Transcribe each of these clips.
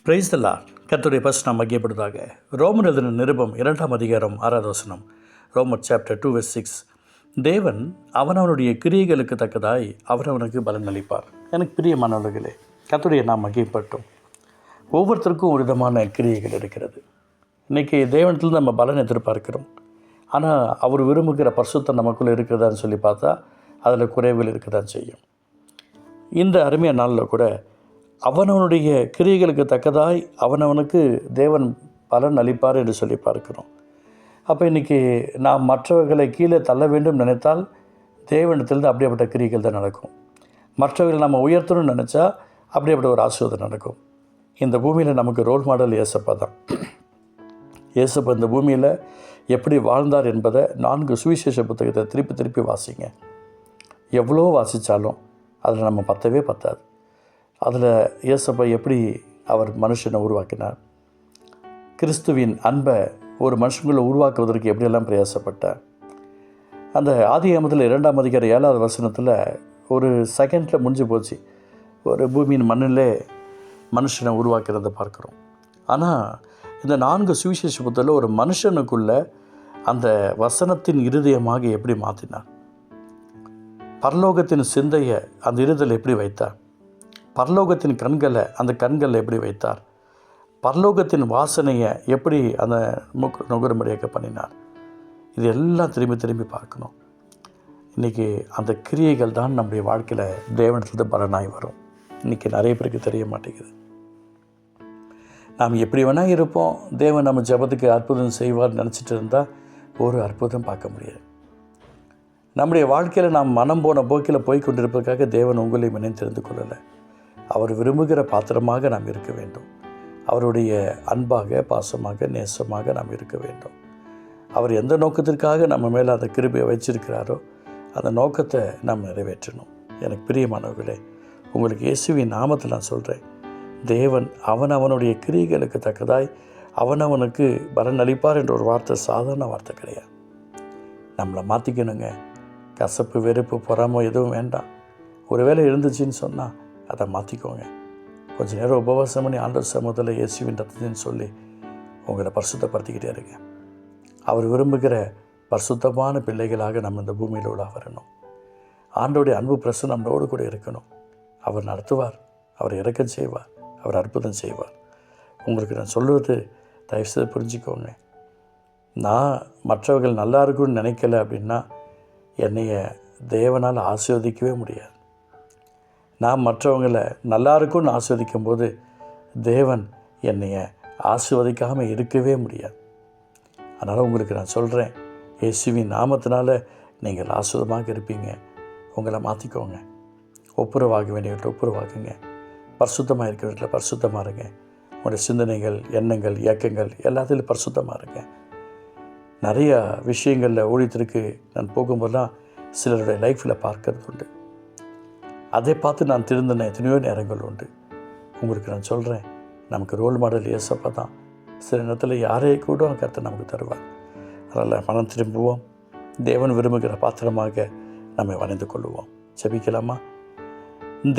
Praise the Lord. கர்த்தருடைய பரிசுத்த நாமம் மகிமைப்படுவதாக. ரோமர் எழுதின நிருபம் 2ஆம் அதிகாரம் 6வது வசனம். ரோமர் சாப்டர் 2:6. தேவன் அவனவனுடைய கிரியைகளுக்கு தக்கதாய் அவனவனுக்கு பலன் அளிப்பார். எனக்கு பிரியமானவர்களே, கர்த்தருடைய நாம் மகிமைப்பட்டோம். ஒவ்வொருத்தருக்கும் ஒரு விதமான கிரியைகள் இருக்கிறது. இன்றைக்கி தேவனத்தில் நம்ம பலன் எதிர்பார்க்கிறோம். ஆனால் அவர் விரும்புகிற பரிசுத்தம் நமக்குள்ளே இருக்கிறதான்னு சொல்லி பார்த்தா அதில் குறைவுகள் இருக்கதான் செய்யும். இந்த அருமையான நாளில் கூட அவனவனுடைய கிரியைகளுக்கு தக்கதாய் அவனவனுக்கு தேவன் பலன் அளிப்பார் என்று சொல்லி பார்க்கிறோம். அப்போ இன்றைக்கி நாம் மற்றவர்களை கீழே தள்ள வேண்டும் நினைத்தால் தேவனிடத்திலிருந்து அப்படியேப்பட்ட கிரியைகள் தான் நடக்கும். மற்றவர்களை நம்ம உயர்த்தணும்னு நினச்சா அப்படியேப்பட்ட ஒரு ஆசீர்வாதம் நடக்கும். இந்த பூமியில் நமக்கு ரோல் மாடல் இயேசப்பா தான். இயேசப்பா இந்த பூமியில் எப்படி வாழ்ந்தார் என்பதை 4 சுவிசேஷ புத்தகத்தை திருப்பி வாசிங்க. எவ்வளோ வாசித்தாலும் அதில் நம்ம பத்தவே பத்தாது. அதில் இயேசப்பா எப்படி அவர் மனுஷனை உருவாக்கினார், கிறிஸ்துவின் அன்பை ஒரு மனுஷங்களை உருவாக்குவதற்கு எப்படியெல்லாம் பிரயாசப்பட்டார். அந்த ஆதியாகமத்தில் 2ஆம் அதிகாரம் 7வது வசனத்தில் ஒரு செகண்டில் முடிஞ்சு போச்சு. ஒரு பூமியின் மண்ணிலே மனுஷனை உருவாக்கிறத பார்க்குறோம். ஆனால் இந்த 4 சுவிசேஷ புத்தகத்தில் ஒரு மனுஷனுக்குள்ளே அந்த வசனத்தின் இருதயமாக எப்படி மாற்றினார், பரலோகத்தின் சிந்தையை அந்த இருதயில் எப்படி வைத்தார், பரலோகத்தின் கண்களை அந்த கண்களில் எப்படி வைத்தார், பரலோகத்தின் வாசனையை எப்படி அந்த நுகரும்படியாக பண்ணினார். இது எல்லாம் திரும்பி பார்க்கணும். இன்றைக்கி அந்த கிரியைகள் தான் நம்முடைய வாழ்க்கையில் தேவனிடத்தில் பலனாய் வரும். இன்றைக்கி நிறைய பேருக்கு தெரிய மாட்டேங்குது. நாம் எப்படி வேணால் இருப்போம், தேவன் நம்ம ஜெபத்துக்கு அற்புதம் செய்வார் நினச்சிட்டு இருந்தால் ஒரு அற்புதம் பார்க்க முடியாது. நம்முடைய வாழ்க்கையில் நாம் மனம் போன போக்கில் போய் கொண்டிருப்பதற்காக தேவன் உங்களை மனம் தெரிந்து கொள்ளலை. அவர் விரும்புகிற பாத்திரமாக நாம் இருக்க வேண்டும். அவருடைய அன்பாக, பாசமாக, நேசமாக நாம் இருக்க வேண்டும். அவர் எந்த நோக்கத்திற்காக நம்ம மேலே அந்த கிருபையை வச்சிருக்கிறாரோ அந்த நோக்கத்தை நாம் நிறைவேற்றணும். எனக்கு பிரியமானவர்களே, உங்களுக்கு இயேசுவின் நாமத்தில் நான் சொல்கிறேன், தேவன் அவனுடைய கிரியைகளுக்கு தக்கதாய் அவனவனுக்கு பலன் அளிப்பார் என்ற ஒரு வார்த்தை சாதாரண வார்த்தை கிடையாது. நம்மளை மாற்றிக்கணுங்க. கசப்பு, வெறுப்பு, பொறாமை எதுவும் வேண்டாம். ஒரு வேளை இருந்துச்சுன்னு சொன்னால் அதை மாற்றிக்கோங்க. கொஞ்சம் நேரம் உபவாசம் பண்ணி ஆண்டவர் சமூகத்தில் இயேசுவின் ரத்தத்தின்னு சொல்லி உங்களை பரிசுத்தப்படுத்திக்கிட்டே இருங்க. அவர் விரும்புகிற பரிசுத்தமான பிள்ளைகளாக நம்ம இந்த பூமியில் உலா வரணும். ஆண்டோடைய அன்பு பிரசன்னம் நம்மளோடு கூட இருக்கணும். அவர் நடத்துவார், அவர் இரக்கம் செய்வார், அவர் அற்புதம் செய்வார். உங்களுக்கு நான் சொல்வது தயவுசெய்து புரிஞ்சுக்கோங்க. நான் மற்றவர்கள் நல்லா இருக்குன்னு நினைக்கல அப்படின்னா என்னைய தேவனால் ஆசீர்வதிக்கவே முடியாது. நான் மற்றவங்களை நல்லா இருக்குன்னு ஆசீர்வதிக்கும் போது தேவன் என்னைய ஆசீர்வதிக்காமல் இருக்கவே முடியாது. அதனால் உங்களுக்கு நான் சொல்கிறேன், இயேசுவின் நாமத்தினால நீங்கள் ஆசீர்வாதமாக இருப்பீங்க. உங்களை மாற்றிக்கோங்க. ஒப்புரவாக வேண்டியவர்கள் ஒப்புரவாகுங்க. பரிசுத்தமாக இருக்கிறவர்கள் பரிசுத்தமாக இருங்க. உங்களுடைய சிந்தனைகள், எண்ணங்கள், இயக்கங்கள் எல்லாத்திலும் பரிசுத்தமாக இருங்க. நிறையா விஷயங்களில் ஊழியத்திற்கு நான் போகும்போதெல்லாம் சிலருடைய லைஃப்பில் பார்க்கறது உண்டு. அதை பார்த்து நான் திருந்தின எத்தனையோ நேரங்கள் உண்டு. உங்களுக்கு நான் சொல்கிறேன், நமக்கு ரோல் மாடல் இயேசப்பா தான். சில நேரத்தில் யாரையே கூட கர்த்தர் நமக்கு தருவார். அதனால் மனம் திரும்புவோம். தேவன் விரும்புகிற பாத்திரமாக நம்மை வணைந்து கொள்ளுவோம். ஜெபிக்கலாமா?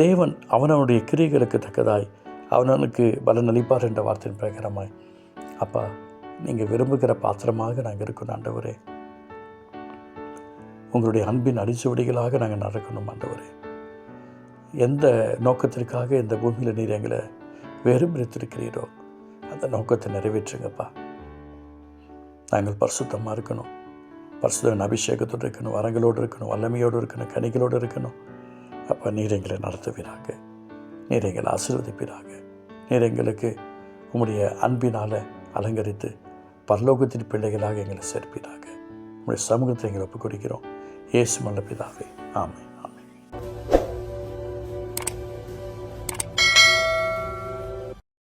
தேவன் அவனவனுடைய கிரியைகளுக்கு தக்கதாய் அவனவனுக்கு பலன் அளிப்பார் என்ற வார்த்தையின் பிரகாரமாய், அப்பா நீங்கள் விரும்புகிற பாத்திரமாக நாங்கள் இருக்கணும் ஆண்டவரே. உங்களுடைய அன்பின் அடிச்சுவடிகளாக நாங்கள் நடக்கணும் ஆண்டவரே. எந்த நோக்கத்திற்காக இந்த பூமியில் நீர் எங்களை வெறுப்பிருத்திருக்கிறீரோ அந்த நோக்கத்தை நிறைவேற்றுங்கப்பா. நாங்கள் பரிசுத்தமாக இருக்கணும், பரிசுத்தன் அபிஷேகத்தோடு இருக்கணும், வரங்களோடு இருக்கணும், வல்லமையோடு இருக்கணும், கனிகளோடு இருக்கணும். அப்போ நீர் எங்களை நடத்துவீராக, நீர் எங்களை ஆசீர்வதிப்பீராக, நீர் எங்களுக்கு உங்களுடைய அன்பினால் அலங்கரித்து பரலோகத்தின் பிள்ளைகளாக எங்களை சேர்ப்பீராக. உங்களுடைய சமூகத்தை எங்களை ஒப்புக் கொடுக்கிறோம். இயேசு நல்ல பிதாவே, ஆமென்.